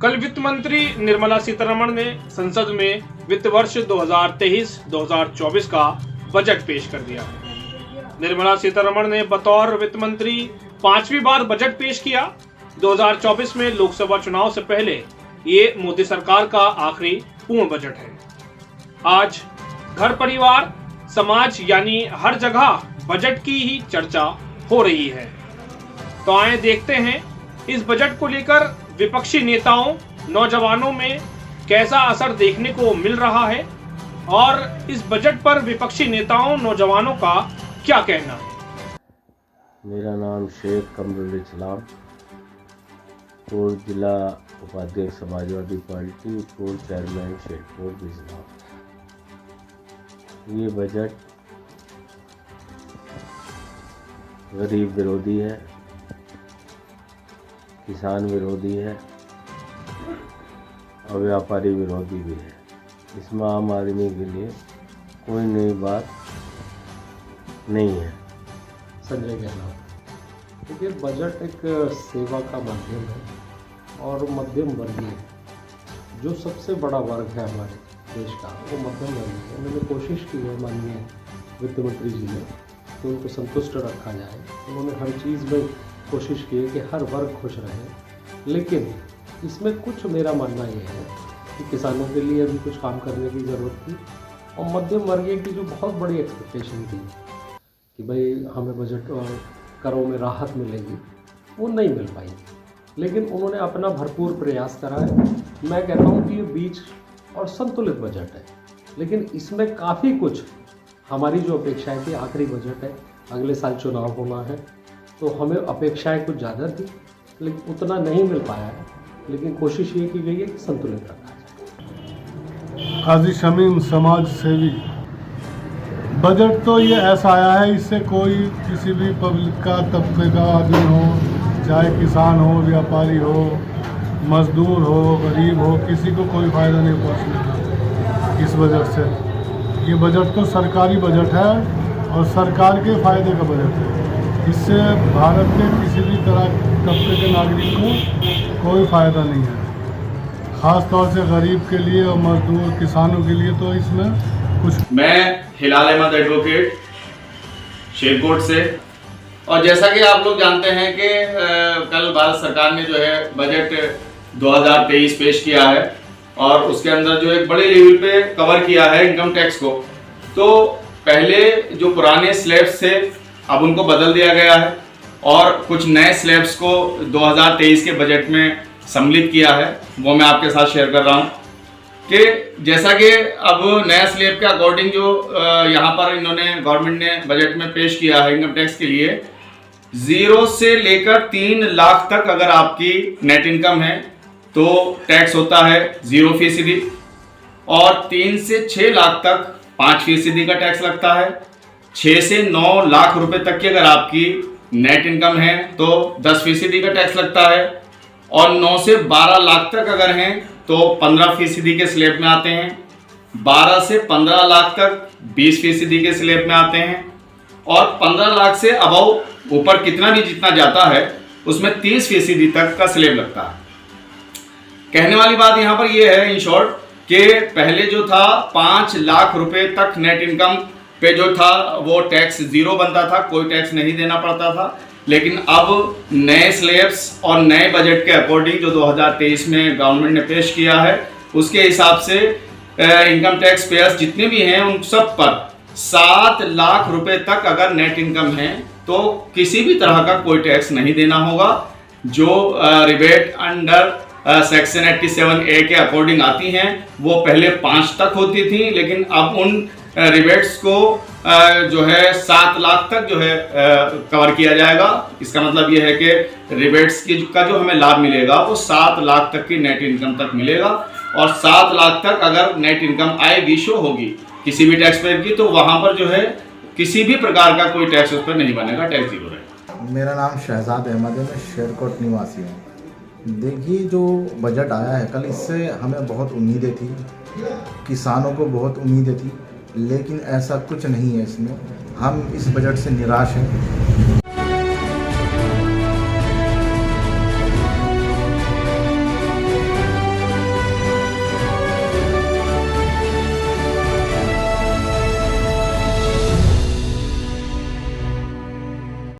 कल वित्त मंत्री निर्मला सीतारमण ने संसद में वित्त वर्ष 2023-2024 का बजट पेश कर दिया। निर्मला सीतारमण ने बतौर वित्त मंत्री 5वीं बार बजट पेश किया। 2024 में लोकसभा चुनाव से पहले ये मोदी सरकार का आखिरी पूर्ण बजट है। आज घर परिवार समाज यानी हर जगह बजट की ही चर्चा हो रही है। तो आए देखते हैं इस बजट को लेकर विपक्षी नेताओं नौजवानों में कैसा असर देखने को मिल रहा है और इस बजट पर विपक्षी नेताओं नौजवानों का क्या कहना है। मेरा नाम शेख कमरुल इस्लाम, पूर्व जिला उपाध्यक्ष समाजवादी पार्टी, पूर्व चेयरमैन शेखपुर बिजनौर। ये बजट गरीब विरोधी है, किसान विरोधी है और व्यापारी विरोधी भी है। इसमें आम आदमी के लिए कोई नई बात नहीं है। संजय गहलोत, देखिए बजट एक सेवा का माध्यम है और मध्यम वर्गीय जो सबसे बड़ा वर्ग है हमारे देश का, वो मध्यम वर्गीय है। उन्होंने कोशिश की है माननीय वित्त मंत्री जी ने कि उनको संतुष्ट रखा जाए। उन्होंने हर चीज़ में कोशिश की है कि हर वर्ग खुश रहे, लेकिन इसमें कुछ मेरा मानना ये है कि किसानों के लिए अभी कुछ काम करने की ज़रूरत थी और मध्यम वर्गीय की जो बहुत बड़ी एक्सपेक्टेशन थी कि भाई हमें बजट करों में राहत मिलेगी, वो नहीं मिल पाई। लेकिन उन्होंने अपना भरपूर प्रयास करा है। मैं कहता हूँ कि ये बीच और संतुलित बजट है, लेकिन इसमें काफ़ी कुछ हमारी जो अपेक्षाएं थी, आखिरी बजट है, अगले साल चुनाव होना है, तो हमें अपेक्षाएं कुछ ज़्यादा थी लेकिन उतना नहीं मिल पाया है। लेकिन कोशिश ये की गई है कि संतुलित रखा जाए। काजी शमीम, समाज सेवी। बजट तो ये ऐसा आया है, इससे कोई किसी भी पब्लिक का तबके का आदमी हो, चाहे किसान हो, व्यापारी हो, मजदूर हो, गरीब हो, किसी को कोई फ़ायदा नहीं पहुँचने इस बजट से। ये बजट तो सरकारी बजट है और सरकार के फ़ायदे का बजट है। इससे भारत के किसी भी तरह तबके के नागरिक को कोई फ़ायदा नहीं है। ख़ास तौर से गरीब के लिए और मजदूर किसानों के लिए तो इसमें कुछ। मैं हिलाल अहमद एडवोकेट शेखपुर से, और जैसा कि आप लोग जानते हैं कि कल भारत सरकार ने जो है बजट 2023 पेश किया है और उसके अंदर जो एक बड़े लेवल पे कवर किया है इनकम टैक्स को। तो पहले जो पुराने स्लैब्स थे अब उनको बदल दिया गया है और कुछ नए स्लैब्स को 2023 के बजट में सम्मिलित किया है। वो मैं आपके साथ शेयर कर रहा हूँ कि जैसा कि अब नया स्लैब के अकॉर्डिंग जो यहाँ पर इन्होंने गवर्नमेंट ने बजट में पेश किया है इनकम टैक्स के लिए, 0 से लेकर 3 लाख तक अगर आपकी नेट इनकम है तो टैक्स होता है 0% और 3 से 6 लाख तक 5% का टैक्स लगता है। 6 से 9 लाख रुपए तक की अगर आपकी नेट इनकम है तो 10% का टैक्स लगता है और 9 से 12 लाख तक अगर हैं तो 15% के स्लैब में आते हैं। 12 से 15 लाख तक 20% के स्लैब में आते हैं और 15 लाख से अबव ऊपर कितना भी जितना जाता है उसमें 30% तक का स्लैब लगता है। कहने वाली बात यहाँ पर यह है इन शॉर्ट कि पहले जो था 5 लाख रुपए तक नेट इनकम पे जो था वो टैक्स 0 बनता था, कोई टैक्स नहीं देना पड़ता था। लेकिन अब नए स्लैब्स और नए बजट के अकॉर्डिंग जो 2023 में गवर्नमेंट ने पेश किया है उसके हिसाब से इनकम टैक्स पेयर्स जितने भी हैं उन सब पर 7 लाख रुपए तक अगर नेट इनकम है तो किसी भी तरह का कोई टैक्स नहीं देना होगा। जो रिबेट अंडर सेक्शन 87A के अकॉर्डिंग आती हैं वो पहले 5 तक होती थी, लेकिन अब उन रिबेट्स को जो है 7 लाख तक जो है कवर किया जाएगा। इसका मतलब ये है कि रिबेट्स की का जो हमें लाभ मिलेगा वो 7 लाख तक की नेट इनकम तक मिलेगा और 7 लाख तक अगर नेट इनकम आएगी शो होगी किसी भी टैक्स पेयर की तो वहाँ पर जो है किसी भी प्रकार का कोई टैक्स उस पर नहीं बनेगा, टैक्स 0 रहेगा। मेरा नाम शहजाद अहमद है, मैं शेरकोट निवासी हूँ। देखिए जो बजट आया है कल, इससे हमें बहुत उम्मीदें थी, किसानों को बहुत उम्मीदें थी, लेकिन ऐसा कुछ नहीं है इसमें। हम इस बजट से निराश हैं।